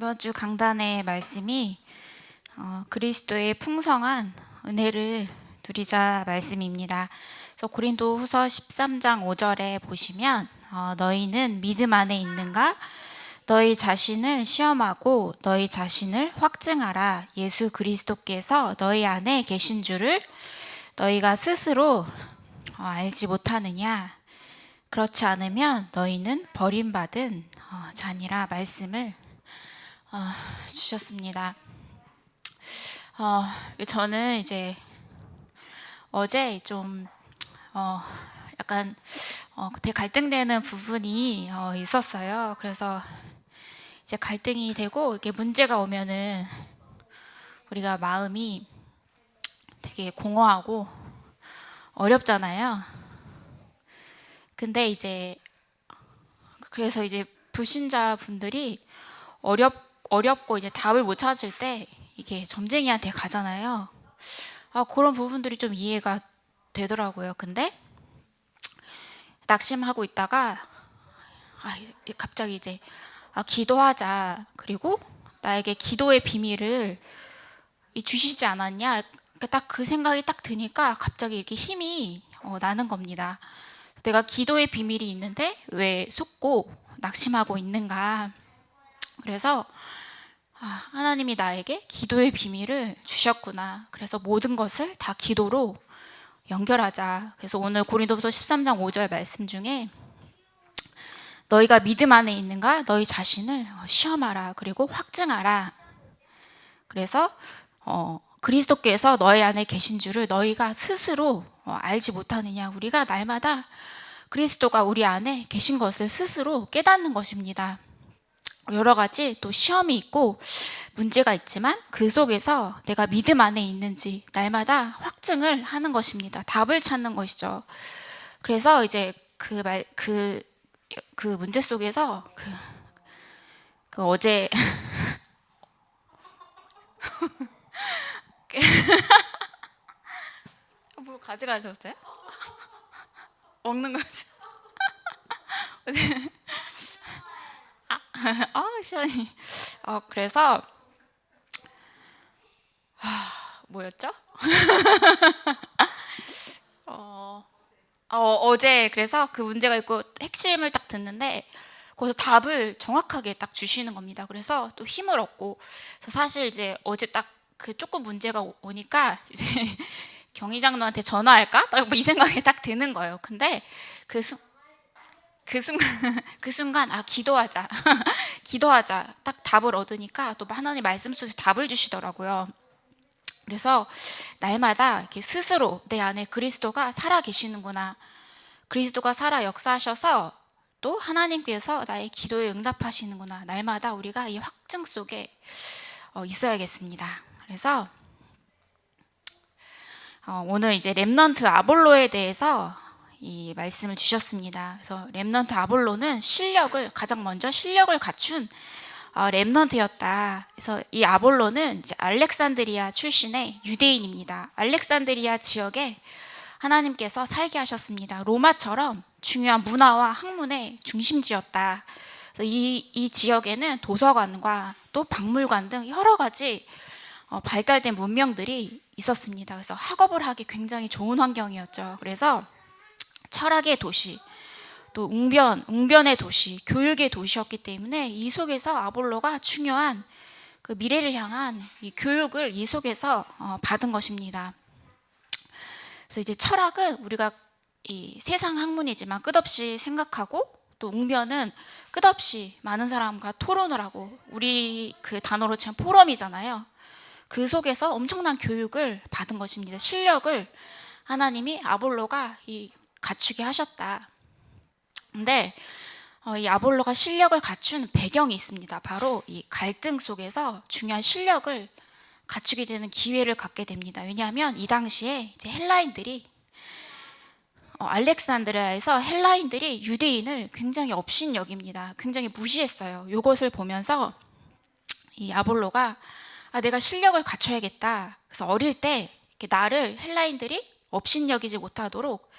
이번 주 강단의 말씀이 그리스도의 풍성한 은혜를 누리자 말씀입니다. 그래서 고린도후서 13장 5절에 보시면 너희는 믿음 안에 있는가? 너희 자신을 시험하고 너희 자신을 확증하라. 예수 그리스도께서 너희 안에 계신 줄을 너희가 스스로 알지 못하느냐? 그렇지 않으면 너희는 버림받은 자니라 말씀을 주셨습니다. 저는 이제 어제 좀 약간 되게 갈등되는 부분이 있었어요. 그래서 이제 갈등이 되고 이렇게 문제가 오면은 우리가 마음이 되게 공허하고 어렵잖아요. 근데 이제 그래서 이제 불신자 분들이 어렵고 이제 답을 못 찾을 때 이게 점쟁이한테 가잖아요. 그런 부분들이 좀 이해가 되더라고요. 근데 낙심하고 있다가 갑자기 이제 기도하자. 그리고 나에게 기도의 비밀을 주시지 않았냐. 딱 그 생각이 딱 드니까 갑자기 이렇게 힘이 나는 겁니다. 내가 기도의 비밀이 있는데 왜 속고 낙심하고 있는가. 그래서 하나님이 나에게 기도의 비밀을 주셨구나. 그래서 모든 것을 다 기도로 연결하자. 그래서 오늘 고린도후서 13장 5절 말씀 중에 너희가 믿음 안에 있는가? 너희 자신을 시험하라. 그리고 확증하라. 그래서 그리스도께서 너희 안에 계신 줄을 너희가 스스로 알지 못하느냐. 우리가 날마다 그리스도가 우리 안에 계신 것을 스스로 깨닫는 것입니다. 여러 가지 또 시험이 있고 문제가 있지만 그 속에서 내가 믿음 안에 있는지 날마다 확증을 하는 것입니다. 답을 찾는 것이죠. 그래서 이제 그 문제 속에서 그 어제 뭘 가져가셨어요? 먹는 거죠. 시원히. 그래서 뭐였죠? 어제 그래서 그 문제가 있고 핵심을 딱 듣는데 거기서 답을 정확하게 딱 주시는 겁니다. 그래서 또 힘을 얻고, 그래서 사실 이제 어제 딱 그 조금 문제가 오니까 이제 경희장로한테 전화할까? 딱 이 생각이 딱 드는 거예요. 근데 그 순간 기도하자. 기도하자. 딱 답을 얻으니까 또 하나님 말씀 속에서 답을 주시더라고요. 그래서 날마다 이렇게 스스로 내 안에 그리스도가 살아 계시는구나. 그리스도가 살아 역사하셔서 또 하나님께서 나의 기도에 응답하시는구나. 날마다 우리가 이 확증 속에 있어야겠습니다. 그래서 오늘 이제 렘넌트 아볼로에 대해서 이 말씀을 주셨습니다. 그래서 렘넌트 아볼로는 가장 먼저 실력을 갖춘 렘넌트였다. 그래서 이 아볼로는 이제 알렉산드리아 출신의 유대인입니다. 알렉산드리아 지역에 하나님께서 살게 하셨습니다. 로마처럼 중요한 문화와 학문의 중심지였다. 그래서 이 지역에는 도서관과 또 박물관 등 여러 가지 발달된 문명들이 있었습니다. 그래서 학업을 하기 굉장히 좋은 환경이었죠. 그래서 철학의 도시, 또 웅변의 도시, 교육의 도시였기 때문에 이 속에서 아볼로가 중요한 그 미래를 향한 이 교육을 이 속에서 받은 것입니다. 그래서 이제 철학은 우리가 이 세상 학문이지만 끝없이 생각하고, 또 웅변은 끝없이 많은 사람과 토론을 하고, 우리 그 단어로 치면 포럼이잖아요. 그 속에서 엄청난 교육을 받은 것입니다. 실력을 하나님이 아볼로가 갖추게 하셨다. 근데 이 아볼로가 실력을 갖춘 배경이 있습니다. 바로 이 갈등 속에서 중요한 실력을 갖추게 되는 기회를 갖게 됩니다. 왜냐하면 이 당시에 이제 헬라인들이 알렉산드리아에서 헬라인들이 유대인을 굉장히 업신여깁니다. 굉장히 무시했어요. 이것을 보면서 이 아볼로가 내가 실력을 갖춰야겠다. 그래서 어릴 때 나를 헬라인들이 업신여기지 못하도록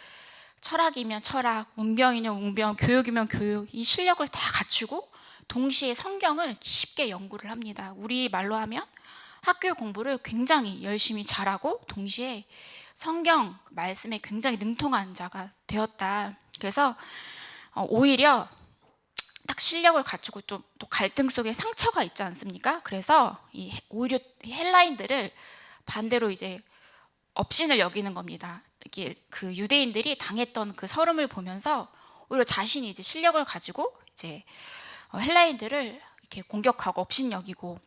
철학이면 철학, 운명이면 운명, 교육이면 교육, 이 실력을 다 갖추고 동시에 성경을 깊게 연구를 합니다. 우리 말로 하면 학교 공부를 굉장히 열심히 잘하고 동시에 성경 말씀에 굉장히 능통한 자가 되었다. 그래서 오히려 딱 실력을 갖추고 또 갈등 속에 상처가 있지 않습니까? 그래서 오히려 헬라인들을 반대로 이제 업신을 여기는 겁니다. 이게 그 유대인들이 당했던 그 서름을 보면서 오히려 자신이 이제 실력을 가지고 이제 헬라인들을 이렇게 공격하고 업신 여기고,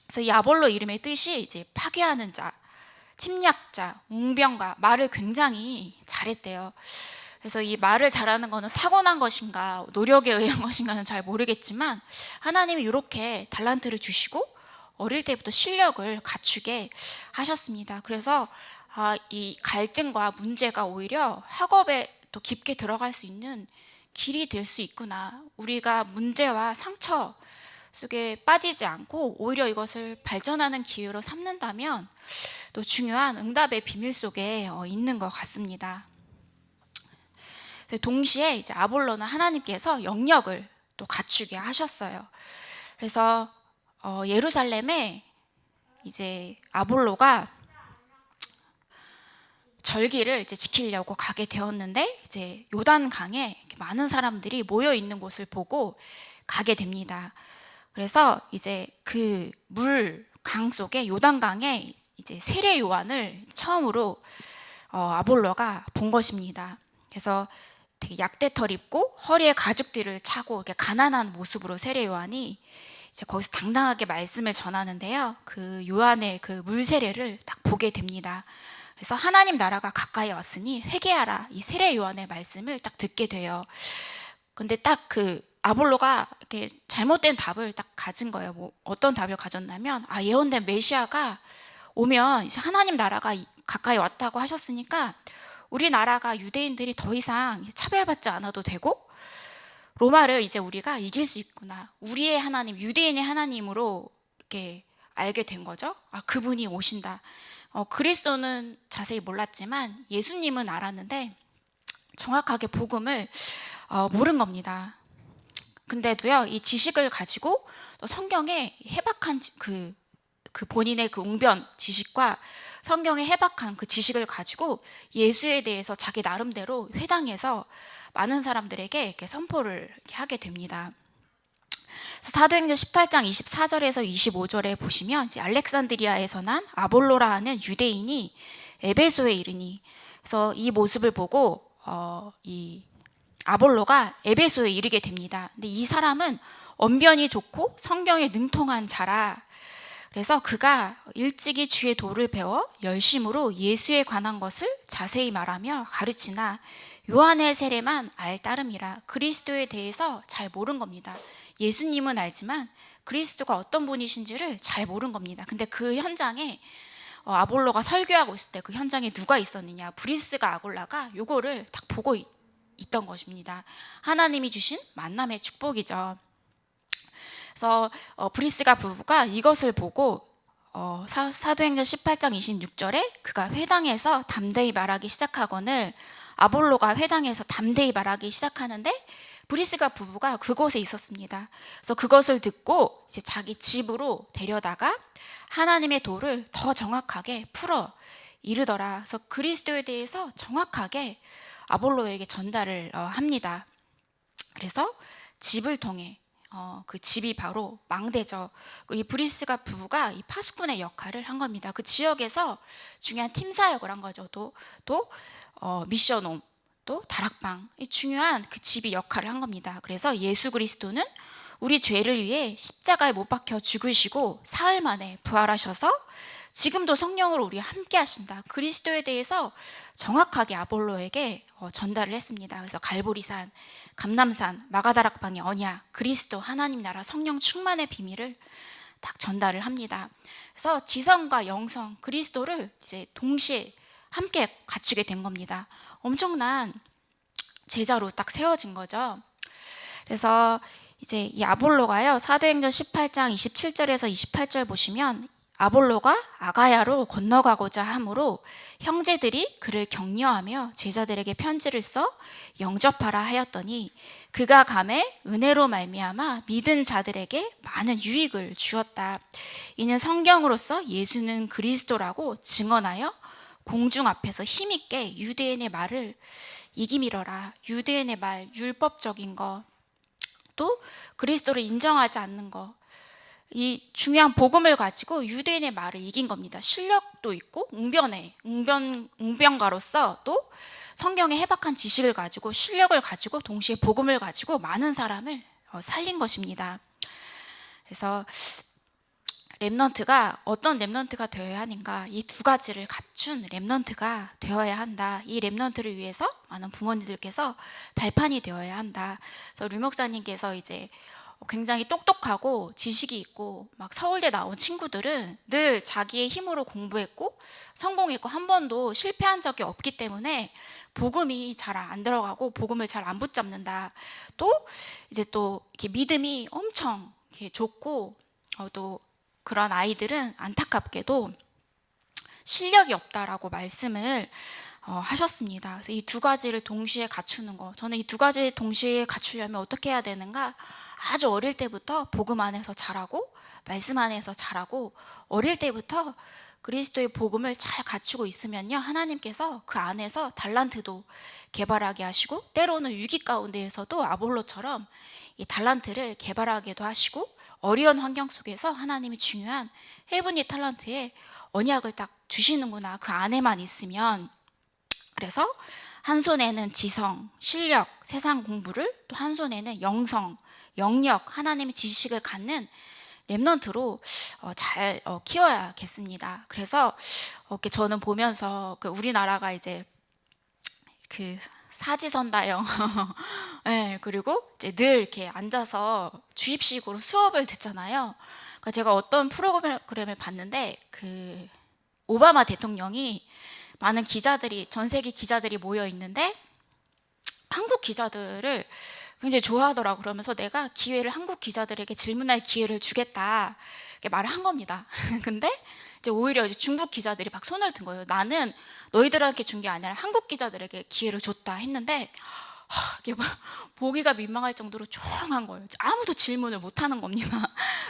그래서 이 아볼로 이름의 뜻이 이제 파괴하는 자, 침략자, 웅병가, 말을 굉장히 잘했대요. 그래서 이 말을 잘하는 거는 타고난 것인가 노력에 의한 것인가는 잘 모르겠지만 하나님이 이렇게 달란트를 주시고 어릴 때부터 실력을 갖추게 하셨습니다. 그래서 이 갈등과 문제가 오히려 학업에 더 깊게 들어갈 수 있는 길이 될 수 있구나. 우리가 문제와 상처 속에 빠지지 않고 오히려 이것을 발전하는 기회로 삼는다면 또 중요한 응답의 비밀 속에 있는 것 같습니다. 동시에 이제 아볼로는 하나님께서 영역을 또 갖추게 하셨어요. 그래서 예루살렘에 이제 아볼로가 절기를 이제 지키려고 가게 되었는데 이제 요단강에 많은 사람들이 모여 있는 곳을 보고 가게 됩니다. 그래서 이제 그 강 속에 요단강에 이제 세례 요한을 처음으로 아볼로가 본 것입니다. 그래서 되게 약대털 입고 허리에 가죽띠를 차고 이렇게 가난한 모습으로 세례 요한이 이제 거기서 당당하게 말씀을 전하는데요. 그 요한의 그 물 세례를 딱 보게 됩니다. 그래서 하나님 나라가 가까이 왔으니 회개하라, 이 세례 요한의 말씀을 딱 듣게 돼요. 근데 딱 그 아볼로가 이렇게 잘못된 답을 딱 가진 거예요. 뭐 어떤 답을 가졌냐면 예언된 메시아가 오면 이제 하나님 나라가 가까이 왔다고 하셨으니까 우리나라가 유대인들이 더 이상 차별받지 않아도 되고 로마를 이제 우리가 이길 수 있구나. 우리의 하나님, 유대인의 하나님으로 이렇게 알게 된 거죠. 그분이 오신다. 그리스도는 자세히 몰랐지만 예수님은 알았는데 정확하게 복음을 모른 겁니다. 근데도요, 이 지식을 가지고 또 성경에 해박한 그 본인의 그 웅변 지식과 성경에 해박한 그 지식을 가지고 예수에 대해서 자기 나름대로 회당에서 많은 사람들에게 이렇게 선포를 이렇게 하게 됩니다. 사도행전 18장 24절에서 25절에 보시면 이제 알렉산드리아에서 난 아볼로라 하는 유대인이 에베소에 이르니, 그래서 이 모습을 보고 이 아볼로가 에베소에 이르게 됩니다. 근데 이 사람은 언변이 좋고 성경에 능통한 자라. 그래서 그가 일찍이 주의 도를 배워 열심으로 예수에 관한 것을 자세히 말하며 가르치나 요한의 세례만 알 따름이라. 그리스도에 대해서 잘 모른 겁니다. 예수님은 알지만 그리스도가 어떤 분이신지를 잘 모른 겁니다. 근데 그 현장에 아볼로가 설교하고 있을 때 그 현장에 누가 있었느냐, 브리스가 아굴라가 요거를 딱 보고 있던 것입니다. 하나님이 주신 만남의 축복이죠. 그래서 브리스가 부부가 이것을 보고 사도행전 18장 26절에 그가 회당에서 담대히 말하기 시작하거늘, 아볼로가 회당에서 담대히 말하기 시작하는데 브리스가 부부가 그곳에 있었습니다. 그래서 그것을 듣고 이제 자기 집으로 데려다가 하나님의 도를 더 정확하게 풀어 이르더라. 그래서 그리스도에 대해서 정확하게 아볼로에게 전달을 합니다. 그래서 집을 통해 그 집이 바로 망대죠. 이 브리스가 부부가 이 파수꾼의 역할을 한 겁니다. 그 지역에서 중요한 팀사역을 한 거죠. 또 미션홈, 또 다락방, 이 중요한 그 집이 역할을 한 겁니다. 그래서 예수 그리스도는 우리 죄를 위해 십자가에 못 박혀 죽으시고 사흘 만에 부활하셔서 지금도 성령으로 우리와 함께 하신다. 그리스도에 대해서 정확하게 아볼로에게 전달을 했습니다. 그래서 갈보리산, 감람산, 마가다락방의 언약, 그리스도 하나님 나라 성령 충만의 비밀을 딱 전달을 합니다. 그래서 지성과 영성, 그리스도를 이제 동시에 함께 갖추게 된 겁니다. 엄청난 제자로 딱 세워진 거죠. 그래서 이제 이 아볼로가요, 사도행전 18장 27절에서 28절 보시면 아볼로가 아가야로 건너가고자 하므로 형제들이 그를 격려하며 제자들에게 편지를 써 영접하라 하였더니 그가 감에 은혜로 말미암아 믿은 자들에게 많은 유익을 주었다. 이는 성경으로서 예수는 그리스도라고 증언하여 공중 앞에서 힘있게 유대인의 말을 이기밀어라. 유대인의 말, 율법적인 거, 또 그리스도를 인정하지 않는 거, 이 중요한 복음을 가지고 유대인의 말을 이긴 겁니다. 실력도 있고 웅변가로서 또 성경의 해박한 지식을 가지고 실력을 가지고 동시에 복음을 가지고 많은 사람을 살린 것입니다. 그래서 렘넌트가 어떤 렘넌트가 되어야 하는가, 이 두 가지를 갖춘 렘넌트가 되어야 한다. 이 렘넌트를 위해서 많은 부모님들께서 발판이 되어야 한다. 그래서 류 목사님께서 이제 굉장히 똑똑하고 지식이 있고 막 서울대 나온 친구들은 늘 자기의 힘으로 공부했고 성공했고 한 번도 실패한 적이 없기 때문에 복음이 잘 안 들어가고 복음을 잘 안 붙잡는다. 또 이제 또 이렇게 믿음이 엄청 이렇게 좋고 또 그런 아이들은 안타깝게도 실력이 없다라고 말씀을 하셨습니다. 그래서 이 두 가지를 동시에 갖추는 거, 저는 이 두 가지를 동시에 갖추려면 어떻게 해야 되는가? 아주 어릴 때부터 복음 안에서 자라고 말씀 안에서 자라고 어릴 때부터 그리스도의 복음을 잘 갖추고 있으면요, 하나님께서 그 안에서 달란트도 개발하게 하시고 때로는 위기 가운데에서도 아볼로처럼 이 달란트를 개발하게도 하시고 어려운 환경 속에서 하나님이 중요한 헤브니 탤런트의 언약을 딱 주시는구나, 그 안에만 있으면. 그래서 한 손에는 지성, 실력, 세상 공부를, 또 한 손에는 영성, 영역, 하나님의 지식을 갖는 렘넌트로 잘 키워야겠습니다. 그래서 저는 보면서 우리나라가 이제 그 사지선다형 네, 그리고 이제 늘 이렇게 앉아서 주입식으로 수업을 듣잖아요. 그러니까 제가 어떤 프로그램을 봤는데 그 오바마 대통령이 많은 기자들이, 전 세계 기자들이 모여 있는데 한국 기자들을 굉장히 좋아하더라고요. 그러면서 내가 기회를, 한국 기자들에게 질문할 기회를 주겠다 이렇게 말을 한 겁니다. 근데 이제 오히려 이제 중국 기자들이 막 손을 든 거예요. 나는 너희들한테 준 게 아니라 한국 기자들에게 기회를 줬다 했는데 이게 보기가 민망할 정도로 조용한 거예요. 아무도 질문을 못 하는 겁니다.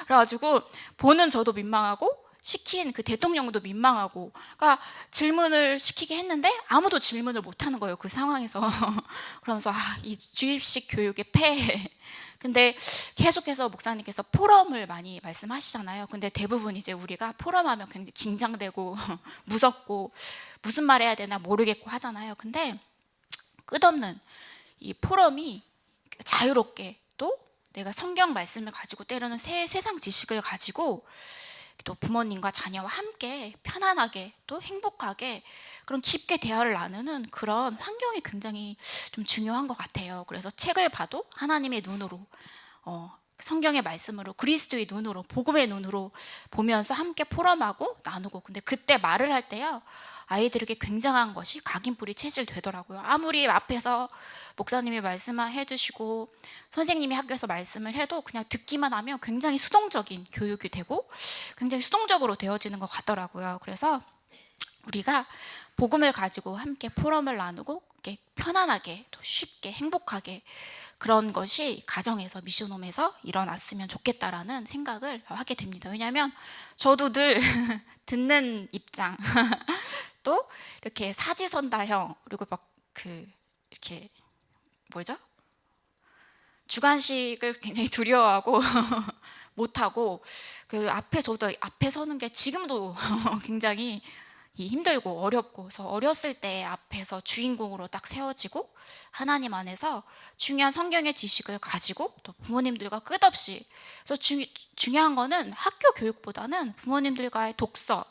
그래가지고 보는 저도 민망하고 시킨 그 대통령도 민망하고, 그러니까 질문을 시키게 했는데 아무도 질문을 못 하는 거예요, 그 상황에서. 그러면서 이 주입식 교육의 폐해. 근데 계속해서 목사님께서 포럼을 많이 말씀하시잖아요. 근데 대부분 이제 우리가 포럼하면 굉장히 긴장되고 무섭고 무슨 말 해야 되나 모르겠고 하잖아요. 근데 끝없는 이 포럼이 자유롭게, 또 내가 성경 말씀을 가지고 때로는 세상 지식을 가지고 또 부모님과 자녀와 함께 편안하게 또 행복하게 그런 깊게 대화를 나누는 그런 환경이 굉장히 좀 중요한 것 같아요. 그래서 책을 봐도 하나님의 눈으로, 성경의 말씀으로, 그리스도의 눈으로, 복음의 눈으로 보면서 함께 포럼하고 나누고. 근데 그때 말을 할 때요, 아이들에게 굉장한 것이 각인뿌리 체질되더라고요. 아무리 앞에서 목사님이 말씀해 주시고 선생님이 학교에서 말씀을 해도 그냥 듣기만 하면 굉장히 수동적인 교육이 되고 굉장히 수동적으로 되어지는 것 같더라고요. 그래서 우리가 복음을 가지고 함께 포럼을 나누고 편안하게 또 쉽게 행복하게 그런 것이 가정에서, 미션홈에서 일어났으면 좋겠다라는 생각을 하게 됩니다. 왜냐하면 저도 늘 듣는 입장 또 이렇게 사지선다형, 그리고 막 이렇게 뭐죠? 주관식을 굉장히 두려워하고 못하고, 저도 앞에 서는 게 지금도 굉장히 힘들고 어렵고, 그래서 어렸을 때 앞에서 주인공으로 딱 세워지고 하나님 안에서 중요한 성경의 지식을 가지고 또 부모님들과 끝없이, 그래서 중요한 거는 학교 교육보다는 부모님들과의 독서,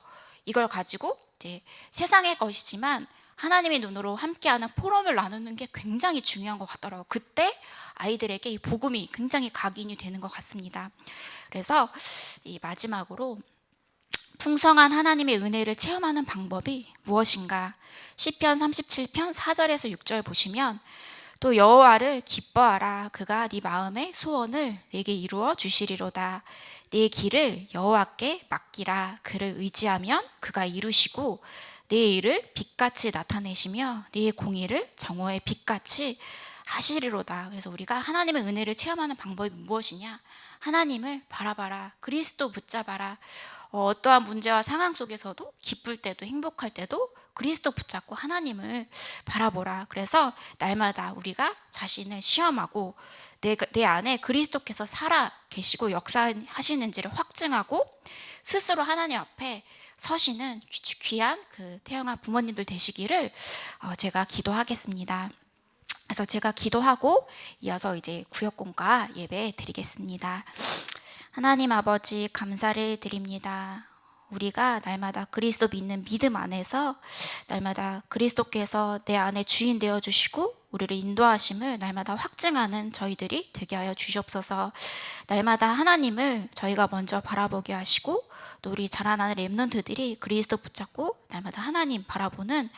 이걸 가지고 이제 세상의 것이지만 하나님의 눈으로 함께하는 포럼을 나누는 게 굉장히 중요한 것 같더라고요. 그때 아이들에게 이 복음이 굉장히 각인이 되는 것 같습니다. 그래서 이 마지막으로 풍성한 하나님의 은혜를 체험하는 방법이 무엇인가? 시편 37편 4절에서 6절 보시면 또 여호와를 기뻐하라. 그가 네 마음의 소원을 내게 이루어 주시리로다. 내 길을 여호와께 맡기라. 그를 의지하면 그가 이루시고 내 일을 빛같이 나타내시며 내 공의를 정오의 빛같이 하시리로다. 그래서 우리가 하나님의 은혜를 체험하는 방법이 무엇이냐? 하나님을 바라봐라. 그리스도 붙잡아라. 어떠한 문제와 상황 속에서도 기쁠 때도 행복할 때도 그리스도 붙잡고 하나님을 바라보라. 그래서 날마다 우리가 자신을 시험하고 내 안에 그리스도께서 살아 계시고 역사하시는지를 확증하고 스스로 하나님 앞에 서시는 귀한 그 태영아 부모님들 되시기를 제가 기도하겠습니다. 그래서 제가 기도하고 이어서 이제 구역공과 예배 드리겠습니다. 하나님 아버지 감사를 드립니다. 우리가 날마다 그리스도 믿는 믿음 안에서 날마다 그리스도께서 내 안에 주인 되어 주시고 우리를 인도하심을 날마다 확증하는 저희들이 되게 하여 주시옵소서. 날마다 하나님을 저희가 먼저 바라보게 하시고 또 우리 자라나는 렘넌트들이 그리스도 붙잡고 날마다 하나님 바라보는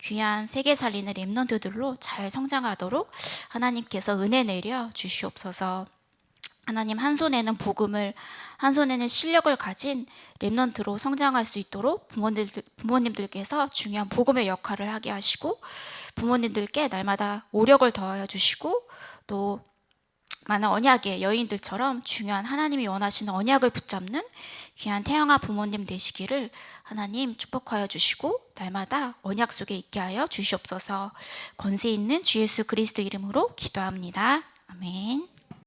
귀한 세계 살리는 렘넌트들로 잘 성장하도록 하나님께서 은혜 내려 주시옵소서. 하나님, 한 손에는 복음을, 한 손에는 실력을 가진 렘넌트로 성장할 수 있도록 부모님들께서 중요한 복음의 역할을 하게 하시고 부모님들께 날마다 오력을 더하여 주시고 또 많은 언약의 여인들처럼 중요한 하나님이 원하시는 언약을 붙잡는 귀한 태영아 부모님 되시기를 하나님 축복하여 주시고 날마다 언약 속에 있게 하여 주시옵소서. 권세 있는 주 예수 그리스도 이름으로 기도합니다. 아멘.